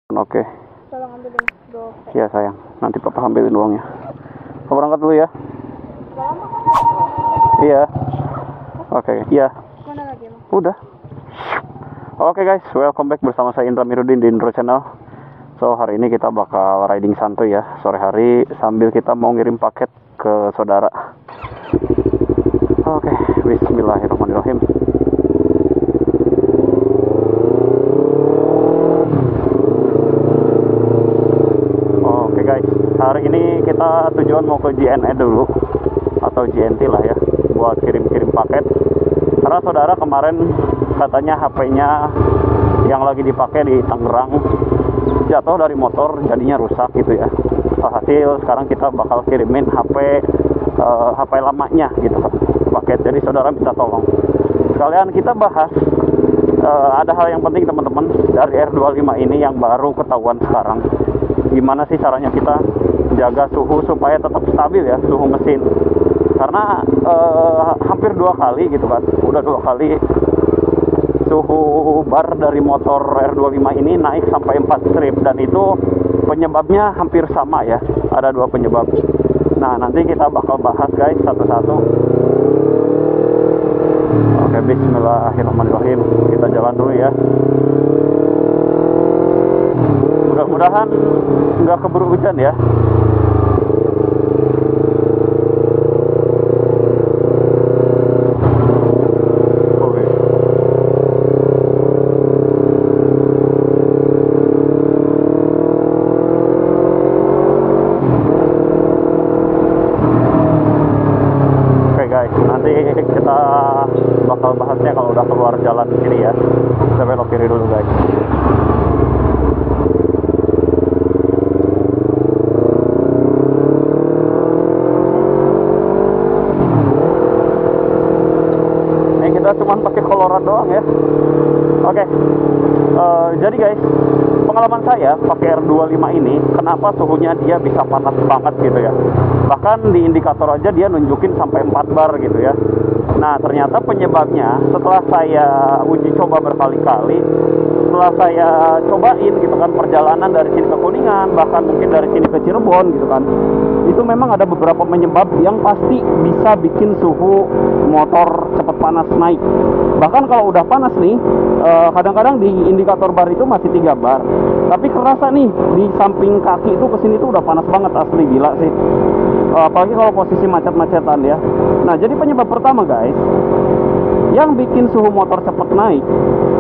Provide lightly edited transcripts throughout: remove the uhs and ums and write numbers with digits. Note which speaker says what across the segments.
Speaker 1: Oke.
Speaker 2: Tolong ambilin dulu.
Speaker 1: Iya sayang, nanti papa ambilin uangnya. Papa berangkat dulu ya. Iya. Oke, iya.
Speaker 2: Mana lagi emang?
Speaker 1: Udah. Oke guys, welcome back bersama saya Indra Mirudin di Indro Channel. So hari ini kita bakal riding santuy ya, sore hari sambil kita mau ngirim paket ke saudara. Oke, bismillahirrahmanirrahim. Oke guys, hari ini kita tujuan mau ke JNE dulu atau JNT lah ya, buat kirim-kirim paket. Karena saudara kemarin katanya HP-nya yang lagi dipakai di Tangerang jatuh dari motor, jadinya rusak gitu ya. Hasil sekarang kita bakal kirimin HP lamanya gitu paket. Jadi saudara minta tolong. Sekalian kita bahas ada hal yang penting teman-teman dari R25 ini yang baru ketahuan sekarang. Gimana sih caranya kita jaga suhu supaya tetap stabil ya, suhu mesin. Karena hampir 2 kali gitu kan, udah 2 kali suhu bar dari motor R25 ini naik sampai 4 strip, dan itu penyebabnya hampir sama ya, ada 2 penyebab. Nah nanti kita bakal bahas guys satu-satu. Oke, bismillahirrahmanirrahim, kita jalan dulu ya. Mudah-mudahan nggak keburu hujan ya. Nanti kita bakal bahasnya kalau udah keluar jalan kiri ya. Kita belok kiri dulu guys. Ini kita cuman pakai koloran doang ya. Oke. Jadi guys, pengalaman saya pakai R25 ini, kenapa suhunya dia bisa panas banget gitu ya. Bahkan di indikator aja dia nunjukin sampai 4 bar gitu ya. Nah ternyata penyebabnya setelah saya uji coba berkali-kali, setelah saya cobain gitu kan perjalanan dari sini ke Kuningan, bahkan mungkin dari sini ke Cirebon gitu kan, itu memang ada beberapa penyebab yang pasti bisa bikin suhu motor cepat panas naik. Bahkan kalau udah panas nih, kadang-kadang di indikator bar itu masih 3 bar, tapi kerasa nih di samping kaki itu kesini tuh udah panas banget, asli gila sih. Apalagi kalau posisi macet-macetan ya. Nah jadi penyebab pertama guys yang bikin suhu motor cepat naik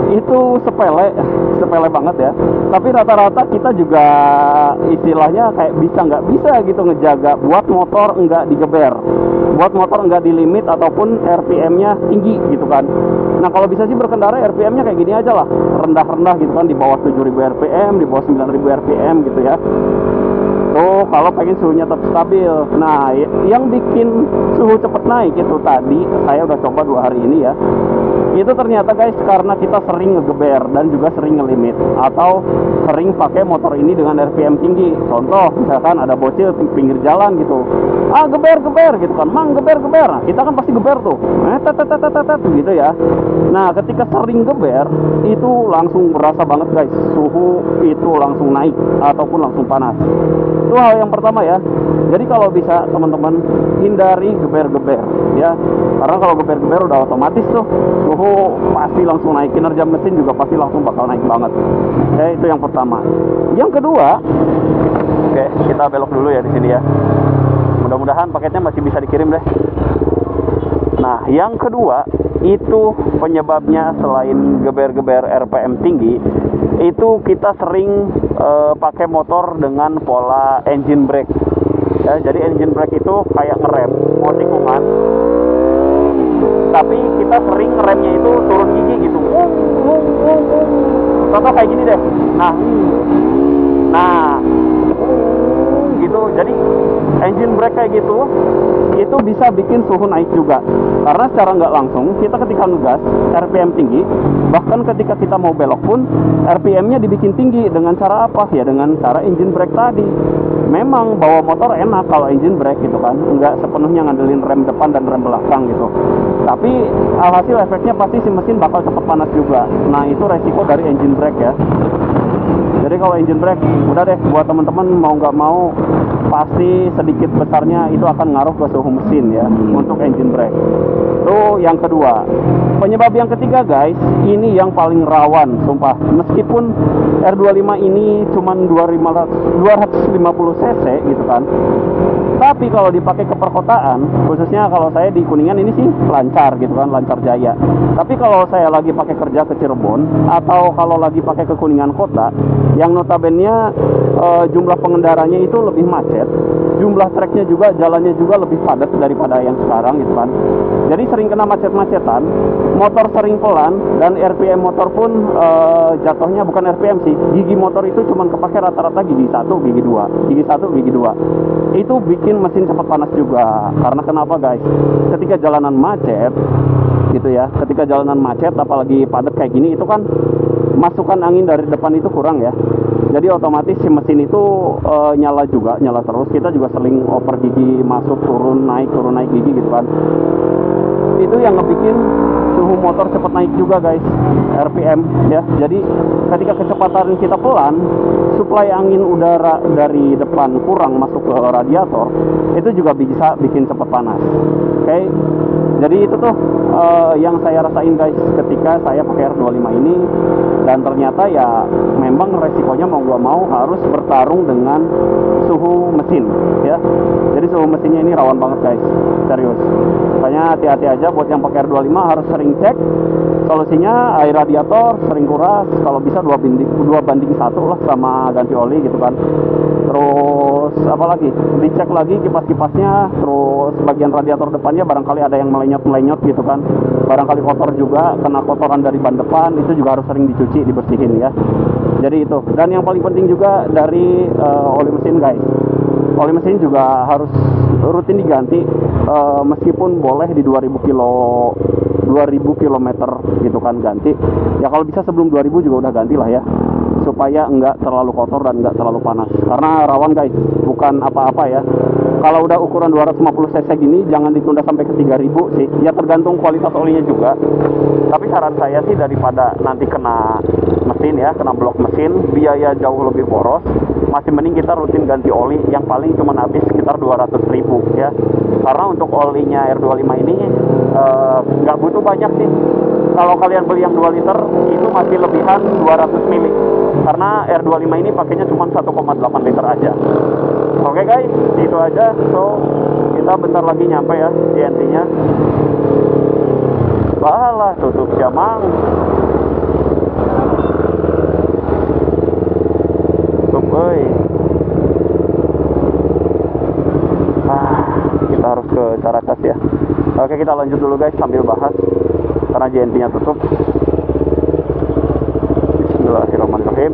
Speaker 1: itu sepele banget ya, tapi rata-rata kita juga istilahnya kayak bisa nggak bisa gitu ngejaga buat motor nggak digeber, buat motor nggak di limit ataupun RPM-nya tinggi gitu kan. Nah kalau bisa sih berkendara RPM-nya kayak gini aja lah, rendah-rendah gitu kan, di bawah 7.000 RPM, di bawah 9.000 RPM gitu ya. Tuh kalau pengen suhunya tetap stabil. Nah yang bikin suhu cepat naik itu tadi saya udah coba 2 hari ini ya, itu ternyata guys karena kita sering ngegeber dan juga sering ngelimit atau sering pakai motor ini dengan RPM tinggi. Contoh misalkan ada bocil di pinggir jalan gitu, geber gitu kan, mang geber. Nah kita kan pasti geber tuh, gitu ya. Nah ketika sering geber itu langsung berasa banget guys, suhu itu langsung naik ataupun langsung panas. Itu hal yang pertama ya. Jadi kalau bisa teman-teman hindari geber-geber ya, karena kalau geber-geber udah otomatis tuh suhu pasti langsung naik, kinerja mesin juga pasti langsung bakal naik banget. Itu yang pertama. Yang kedua, oke kita belok dulu ya di sini ya. Mudah-mudahan paketnya masih bisa dikirim deh. Nah yang kedua itu penyebabnya selain geber-geber RPM tinggi, itu kita sering pakai motor dengan pola engine brake ya. Jadi engine brake itu kayak ngerem mau tikungan, tapi kita sering ngeremnya itu turun gigi gitu. Contoh kayak gini deh. Nah gitu. Jadi engine brake kayak gitu itu bisa bikin suhu naik juga, karena secara nggak langsung kita ketika ngegas RPM tinggi, bahkan ketika kita mau belok pun RPM-nya dibikin tinggi. Dengan cara apa ya? Dengan cara engine brake tadi. Memang bawa motor enak kalau engine brake gitu kan, nggak sepenuhnya ngandelin rem depan dan rem belakang gitu, tapi alhasil efeknya pasti si mesin bakal cepet panas juga. Nah itu resiko dari engine brake ya. Jadi kalau engine brake, udah deh buat teman-teman mau nggak mau pasti sedikit besarnya itu akan ngaruh ke suhu mesin ya untuk engine brake. Itu yang kedua. Penyebab yang ketiga guys, ini yang paling rawan, sumpah. Meskipun R25 ini cuman 250 cc gitu kan. Tapi kalau dipakai ke perkotaan, khususnya kalau saya di Kuningan ini sih lancar gitu kan, lancar jaya. Tapi kalau saya lagi pakai kerja ke Cirebon atau kalau lagi pakai ke Kuningan kota, yang notabene jumlah pengendaranya itu lebih macet, jumlah treknya juga, jalannya juga lebih padat daripada yang sekarang gitu kan. Jadi sering kena macet-macetan, motor sering pelan, dan RPM motor pun jatuhnya bukan RPM sih, gigi motor itu cuma kepake rata-rata gigi 1, gigi 2, gigi 1, gigi 2. Itu bikin mesin cepat panas juga. Karena kenapa guys? Ketika jalanan macet gitu ya, ketika jalanan macet apalagi padat kayak gini, itu kan masukan angin dari depan itu kurang ya. Jadi otomatis si mesin itu nyala juga, nyala terus. Kita juga sering oper gigi, masuk turun naik gigi gitu kan. Itu yang ngebikin suhu motor cepat naik juga guys, RPM ya. Jadi ketika kecepatan kita pelan, suplai angin udara dari depan kurang masuk ke radiator, itu juga bisa bikin cepat panas. Oke. Jadi itu tuh yang saya rasain guys ketika saya pakai R25 ini, dan ternyata ya memang resikonya mau gak mau harus bertarung dengan suhu mesin ya. Jadi suhu mesinnya ini rawan banget guys, serius. Makanya hati-hati aja buat yang pakai R25, harus sering cek. Solusinya air radiator sering kuras, kalau bisa 2 banding 1 lah sama ganti oli gitu kan. Terus apa lagi, dicek lagi kipas-kipasnya, terus bagian radiator depannya barangkali ada yang melenyot gitu kan, barangkali kotor juga, kena kotoran dari ban depan, itu juga harus sering dicuci, dibersihin ya. Jadi itu. Dan yang paling penting juga dari oli mesin guys, oli mesin juga harus rutin diganti, meskipun boleh di 2000 km gitu kan ganti ya. Kalau bisa sebelum 2000 juga udah ganti lah ya, supaya enggak terlalu kotor dan enggak terlalu panas, karena rawan guys, bukan apa-apa ya. Kalau udah ukuran 250 cc gini jangan ditunda sampai ke 3000 sih ya, tergantung kualitas olinya juga. Tapi saran saya sih, daripada nanti kena mesin ya, kena blok mesin, biaya jauh lebih boros, masih mending kita rutin ganti oli yang paling cuma habis sekitar 200.000 ya. Karena untuk olinya R25 ini nggak butuh banyak sih. Kalau kalian beli yang 2 liter itu masih lebihan 200 mili, karena R25 ini pakainya cuma 1,8 liter aja. Oke guys, itu aja. So kita bentar lagi nyampe ya TNT-nya. Balah tutup jamang. Kita harus ke Caracas ya. Oke, kita lanjut dulu guys sambil bahas, karena JNT-nya tutup. Bismillahirrahmanirrahim.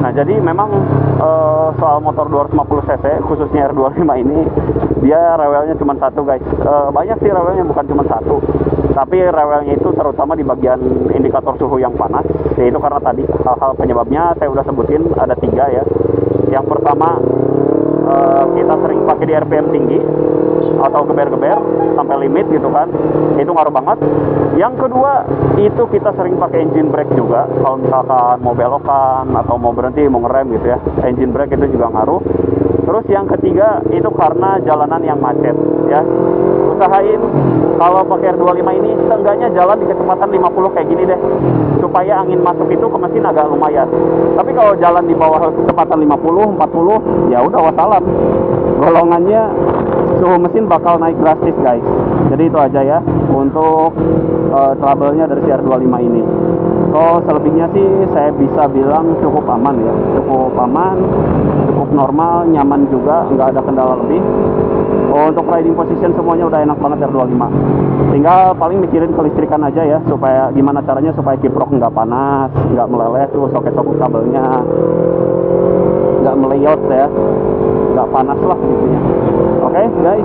Speaker 1: Nah, jadi memang soal motor 250 cc khususnya R25 ini, dia rewelnya cuma satu guys. Banyak sih rewelnya, bukan cuma satu, tapi rewelnya itu terutama di bagian indikator suhu yang panas, yaitu karena tadi hal-hal penyebabnya saya udah sebutin, ada 3 ya. Yang pertama, kita sering pakai di RPM tinggi atau geber-geber sampai limit gitu kan, itu ngaruh banget. Yang kedua, itu kita sering pakai engine brake juga, kalau misalkan mau belokan atau mau berhenti, mau ngerem gitu ya, engine brake itu juga ngaruh. Terus yang ketiga, itu karena jalanan yang macet ya. Usahain kalau pakai R25 ini seenggaknya jalan di kecepatan 50 kayak gini deh, supaya angin masuk itu ke mesin agak lumayan. Tapi kalau jalan di bawah kecepatan 50, 40, ya udah wassalam, golongannya suhu mesin bakal naik drastis guys. Jadi itu aja ya untuk trouble-nya dari R25 ini. So selebihnya sih saya bisa bilang cukup aman ya, cukup aman, cukup normal, nyaman juga, nggak ada kendala lebih. Untuk riding position semuanya udah enak banget R25. Tinggal paling mikirin kelistrikan aja ya, supaya gimana caranya supaya kiprok nggak panas, nggak meleleh tuh soket-soket kabelnya, nggak meleyot ya, nggak panas lah gitu ya. Oke guys,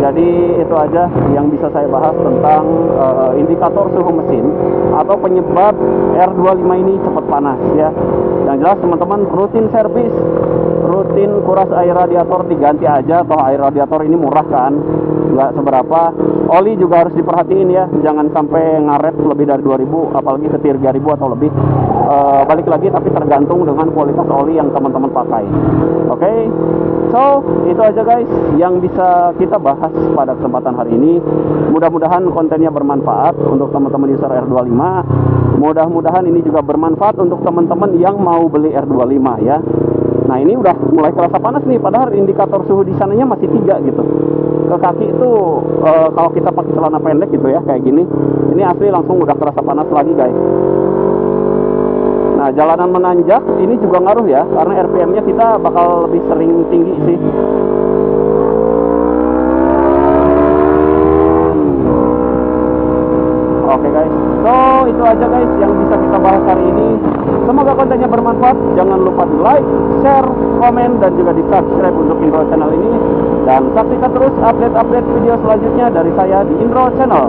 Speaker 1: jadi itu aja yang bisa saya bahas tentang indikator suhu mesin atau penyebab R25 ini cepat panas ya. Yang jelas teman-teman rutin servis, rutin kuras air radiator diganti aja, toh air radiator ini murah kan, nggak seberapa. Oli juga harus diperhatiin ya, jangan sampai ngaret lebih dari 2000, apalagi ke 3000 atau lebih. Balik lagi, tapi tergantung dengan kualitas oli yang teman-teman pakai. Oke, so itu aja guys yang bisa kita bahas pada kesempatan hari ini. Mudah-mudahan kontennya bermanfaat untuk teman-teman user R25. Mudah-mudahan ini juga bermanfaat untuk teman-teman yang mau beli R25 ya. Nah ini udah mulai kerasa panas nih, padahal indikator suhu di sananya masih 3 gitu. Ke kaki itu kalau kita pakai celana pendek gitu ya, kayak gini, ini asli langsung udah kerasa panas lagi guys. Nah jalanan menanjak ini juga ngaruh ya, karena RPM-nya kita bakal lebih sering tinggi sih. Oke guys, so itu aja guys yang bisa kita bahas hari ini. Semoga kontennya bermanfaat. Jangan lupa di like, share, komen, dan juga di subscribe untuk Indro Channel ini. Dan saksikan terus update-update video selanjutnya dari saya di Indro Channel.